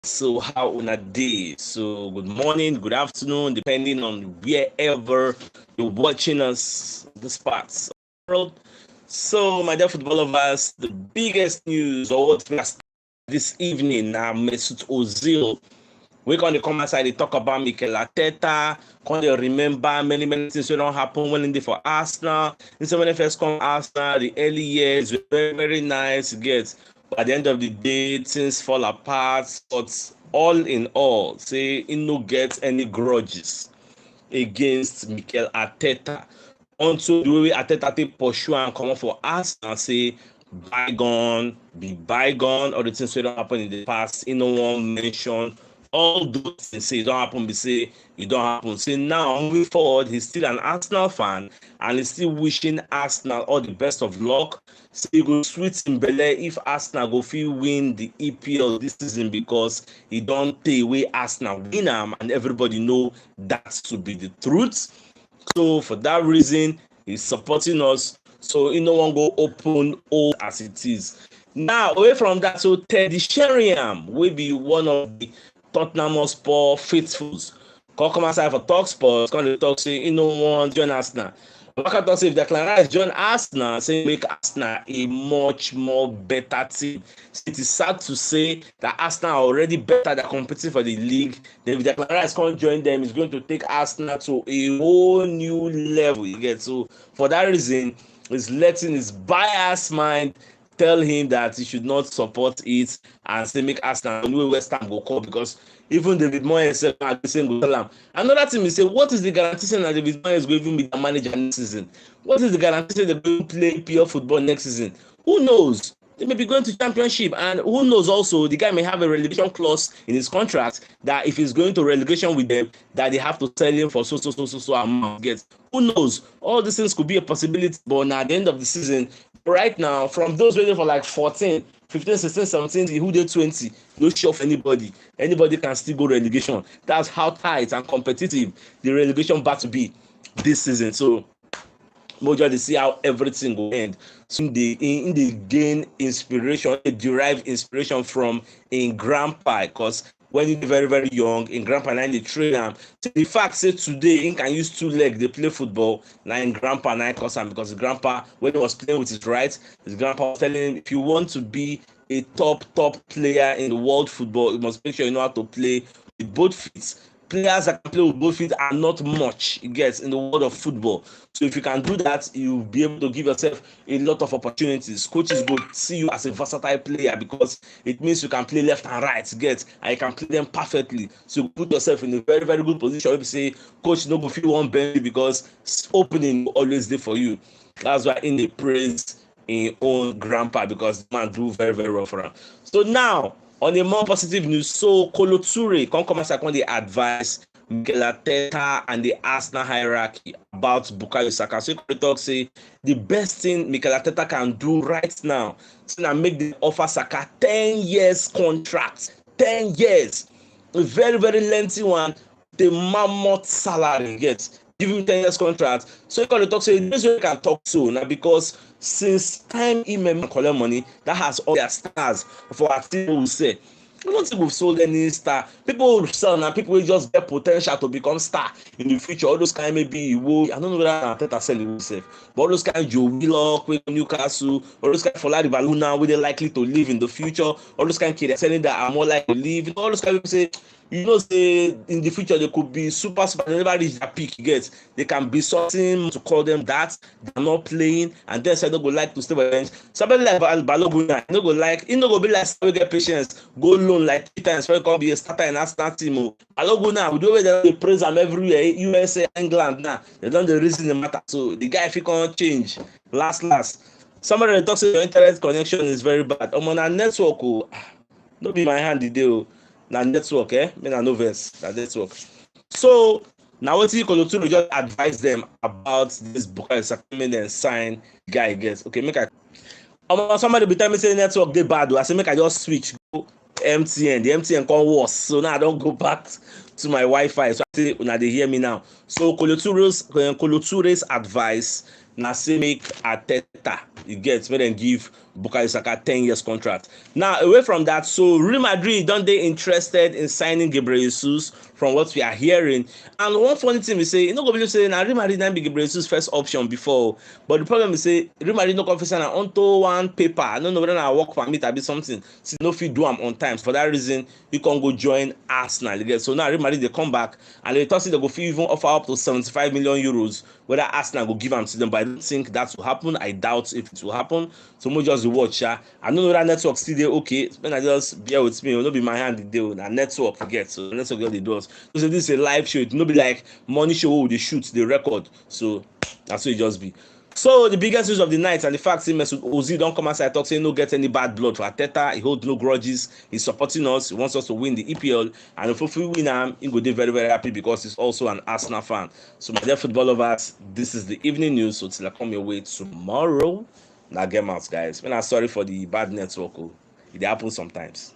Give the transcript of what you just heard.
So how una day? So good morning, good afternoon, depending on wherever you're watching us this parts of the world. So my dear football lovers, the biggest news or what we are this evening now, Mesut Ozil. We can come outside they talk about MIKEL ARTETA. Can they remember many things that don't happen when they for Arsenal? Instead when they first come Arsenal, the early years were very nice. Get but at the end of the day, things fall apart. But all in all, say he no get any grudges against MIKEL ARTETA. Unto the way ARTETA take pursue and come up for Arsenal, say bygone, be bygone, or the things that don't happen in the past. You no one mention all those things. Say it don't happen, be say it don't happen. Say now moving forward, he's still an Arsenal fan and he's still wishing Arsenal all the best of luck. Say he go sweet in belle if Arsenal go fit win the EPL this season because he don't take away Arsenal win am and everybody know that to be the truth. So for that reason, he's supporting us. So he no one go open all as it is. Now away from that, so Teddy Sheringham will be one of the Tottenham Hotspur faithfuls. Come outside for talk sports. Come to talk say he no want join Arsenal. Waka talk say if Declan Rice join Arsenal, say make Arsenal a much more better team. So it is sad to say that Arsenal are already better. They're competing for the league. Then if Declan Rice can't join them, it's going to take Arsenal to a whole new level. You get so for that reason, he's letting his biased mind tell him that he should not support it and say make Arsenal new West Ham go call because even David Moyes saying go tell him. Another thing is say what is the guarantee saying that David Moyes will even be the manager next season? What is the guarantee saying they're going to play pure football next season? Who knows? They may be going to championship and who knows also the guy may have a relegation clause in his contract that if he's going to relegation with them that they have to sell him for so amount. Get who knows? All these things could be a possibility, but now at the end of the season, right now, from those waiting for like 14, 15, 16, 17, who did 20, no show for anybody. Anybody can still go relegation. That's how tight and competitive the relegation battle be this season. So Mojo they see how everything will end. So they gain inspiration, they derive inspiration from in grandpa because when you're very young in grandpa and they train am. So the fact say today he can use two legs they play football now in grandpa and cause am because his grandpa when he was playing with his right, his grandpa was telling him if you want to be a top player in the world football, you must make sure you know how to play with both feet. Players that can play with both feet are not much, it gets in the world of football. So if you can do that, you'll be able to give yourself a lot of opportunities. Coaches go see you as a versatile player because it means you can play left and right, get and you can play them perfectly. So you put yourself in a very good position. If you say, coach, no go feel one bench because opening will always there for you. That's why in the praise in own grandpa because the man do very well for him. So now on a more positive news, so Kolo Toure come as I the advice MIKEL ARTETA and the Arsenal hierarchy about Bukayo Saka. So you talk say the best thing MIKEL ARTETA can do right now is to make the offer Saka 10 years contract, 10 years, a very lengthy one, the mammoth salary get. Give him 10 years contract. So you can talk say this way you can talk so now because since time he may collect money that has all their stars for our team will say. I don't think we've sold any star. People will sell now. People will just get potential to become star in the future. All those kind maybe I don't know whether Arteta sell himself, but all those kind Joe Willock with Newcastle, all those kind Fola Baluna where they're likely to live in the future, all those kind kids selling that are more likely to live. All those kind people say, you know, say in the future they could be super. They never reach their peak yet. They can be something to call them that. They're not playing, and then say they go like to stay by bench. Somebody like Balogun, no go like, he no go be like we get patience, go loan like 3 times before he come be a starter in Arsenal team. Balogun now, we do where they praise him everywhere. USA, England now, they don't the reason the matter. So the guy if he can't change, last. Somebody talks your internet connection is very bad. I'm on a network. No be my hand the deal. Na network, me na no verse, na network. So now what you Kolo Toure just advise them about this Bukayo Saka and sign guy gets. Okay, make I somebody be telling me say network dey bad. I say make I just switch go MTN. The MTN come worse. So now I don't go back to my Wi-Fi. So I say una dey hear me now. So Kolo Toure's advice na say make ARTETA you get make dem give Bukayo Saka 10 years contract. Now away from that, so Real Madrid don't they interested in signing Gabriel Jesus from what we are hearing. And one funny thing we say, you know, go believe say na Real Madrid na be Gabriel Jesus first option before, but the problem is say Real Madrid no confess na onto one paper. I don't know whether na work permit or be something. So no fit do am on time. For that reason, you can go join Arsenal again. So now Real Madrid they come back and they thought they go fit even offer up to 75 million euros. Whether Arsenal go give am to them, but I don't think that will happen. I doubt if it will happen. So we just watch. I don't know that network still dey okay. When I just bear with me, it will not be my hand the deal. Na network forget. So network get the doors. So this is a live show. It no be like money show wey we dey shoot, the record. So that's what it just be. So the biggest news of the night and the fact say Mesut Ozil don come outside talk say no get any bad blood for ARTETA. He hold no grudges. He's supporting us. He wants us to win the EPL. And if we win am, he go dey very very happy because he's also an Arsenal fan. So my dear football lovers, this is the evening news. So till I come your way tomorrow, na get out guys. When I'm sorry for the bad network, it happens sometimes.